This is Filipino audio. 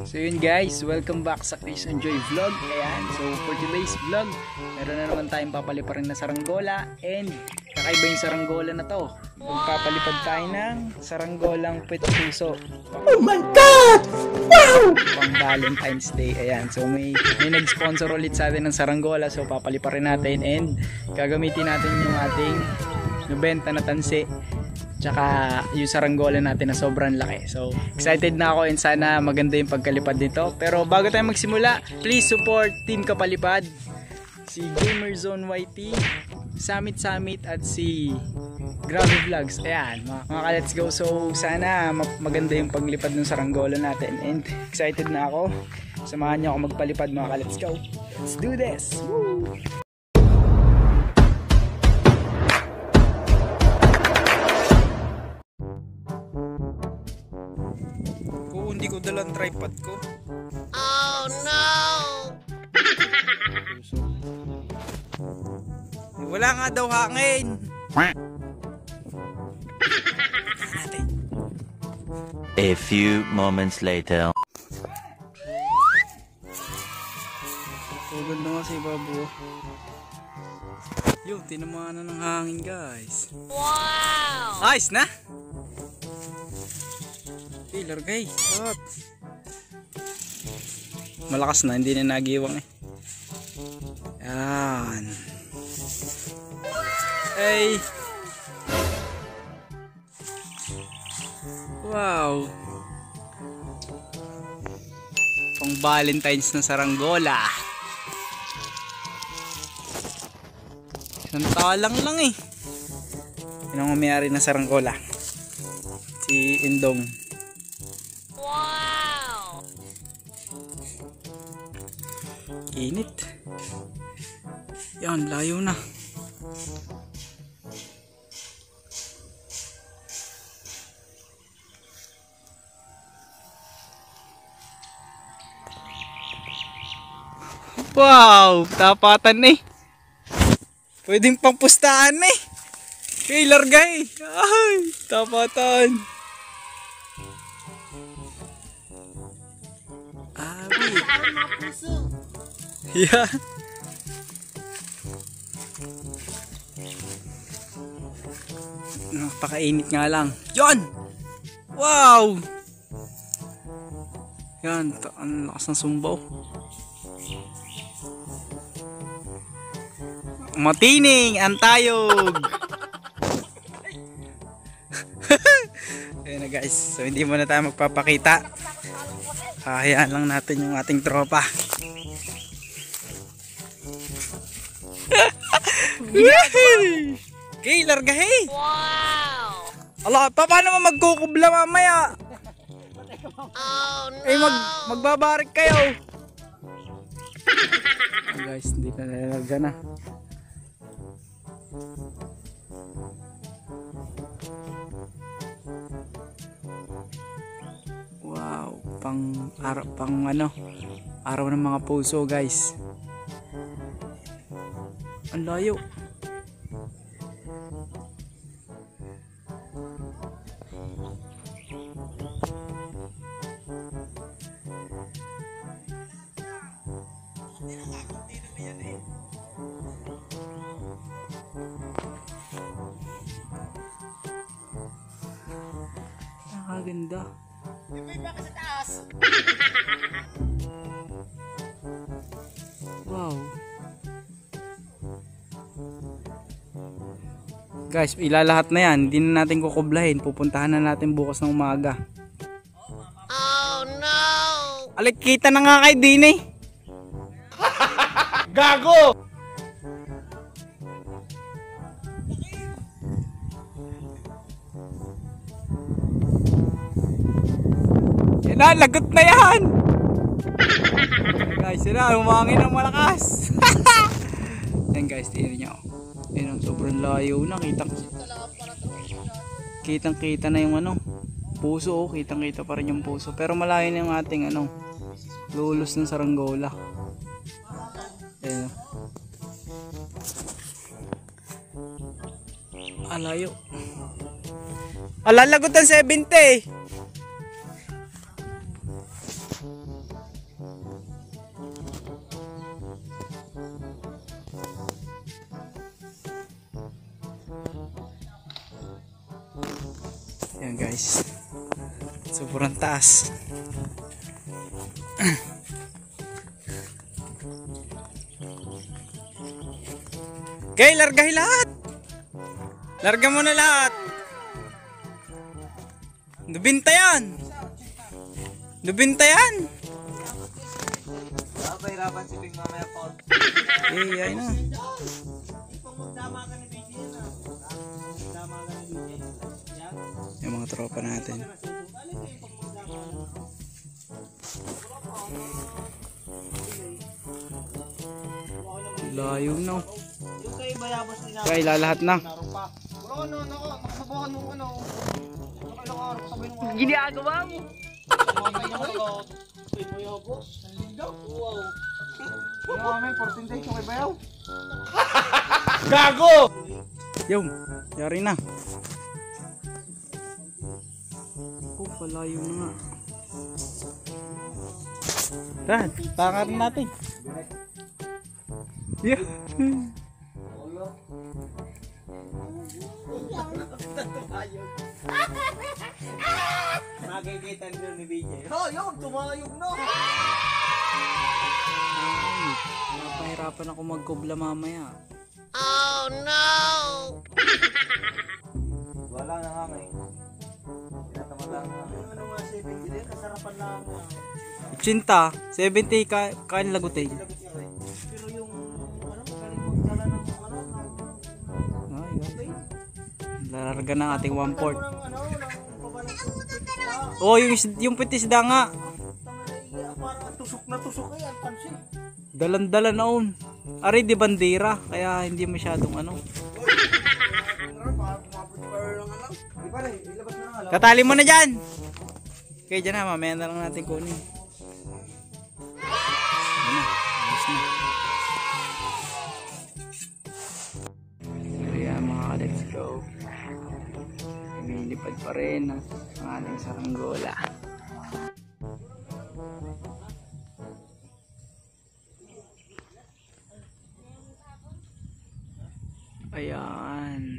So yun guys, welcome back sa Gravee Vlog. Ayan, so for today's vlog, meron na naman tayong papaliparin na saranggola. And kakaiba yung saranggola na to. Magpapalipad tayo ng saranggolang puso. Oh my God! Wow! Pang Valentine's Day. Ayan, so may nag-sponsor ulit sa atin ng saranggola. So papaliparin natin and gagamitin natin yung ating nabenta na tansi. Tsaka yung saranggola natin na sobrang laki. So excited na ako and sana maganda yung pagkalipad nito. Pero bago tayo magsimula, please support Team Kapalipad, si GamerzoneYT, SAMITSAMIT at si Gravee Vlogs. Ayan mga let's go. So sana maganda yung paglipad ng saranggola natin. And excited na ako. Samahan niyo ako magpalipad mga let's go. Let's do this! Woo! Hindi ko dalang tripod ko. Oh no! Wala nga daw hangin. A few moments later. Pagod na nga si Babu. Yo, tinamaan na ng hangin guys. Wow! Nice na! Largay. What? Malakas na, hindi na nagiwang eh. Yan. Hey. Wow. Pang Valentine's na saranggola. Isang talang lang eh. Yan ang may-ari na saranggola. Si Indong. Init. Yan, layo na. Wow, tapatan eh. Pwedeng pangpustahan eh. Kay largay. Ay, tapatan. Abi. Yeah. Napakainit nga lang. Yan! Wow! Yan, ang lakas ng sumbaw. Matining ang tayog. Ayan na guys. So hindi muna tayo magpapakita. Hayaan lang natin yung ating tropa. Okay, largahe. Wow! Ala, paano mo magkukubla mamaya? Oh no! Eh, magbabarik kayo. Oh, guys, hindi na nalalagyan na. Wow, araw ng mga puso guys. Ang layo. Nakaganda. May baka sa taas. Wow. Guys, ilalahat na yan. Hindi na natin kukublahin. Pupuntahan na natin bukas ng umaga. Oh no! Alik, kita na nga kay Dini. Gago! Yan na, lagot na yan! Guys, yun na, umangin ng malakas. Yan guys, tingnan nyo. Yan, sobrang layo na. Kitang kita na yung puso. Oh, kitang kita pa rin yung puso. Pero malayo na yung ating lulos ng saranggola. Ayan. Alayo. Alalagot ang 70. Yan guys, sobrang taas. Okay, largahin lahat. Larga mo na lahat. Nubinta yan. Nubinta yan. Hirapan si Ping mamaya po. Eh, ay na. Yung mga tropa natin. Layo na. Okay, lalahat na. Ginagawa mo. Gago! Yung, yari na. Oh, palayo na nga. Rad, pangarin natin. Yeah. Makikita nyo ni BJ. Oh, yun! Tumayog na! Ay, napahirapan ako magkubla mamaya. Oh no! Wala na nga ngayon. Tinatamad lang nga. Ano nga 70 din? Kasarapan lang nga. 80, 70 kain lagutin. Pero yung ano, galing magdala ng ano, Ay, larga na ating 1/4. ng pabalang Oh, yung pitis da nga. para tusok na tusok ay ang pansin. Dalan-dalan naon. Ari di bandera, kaya hindi masyadong ano. Di ba rin, ilabas mo na nga. Katali mo na dyan. Okay, dyan na, mamaya na lang natin kunin. Ano, ayos na. Kaya mga let's go. Lumilipad pa rin ang ating saranggola. Ayan.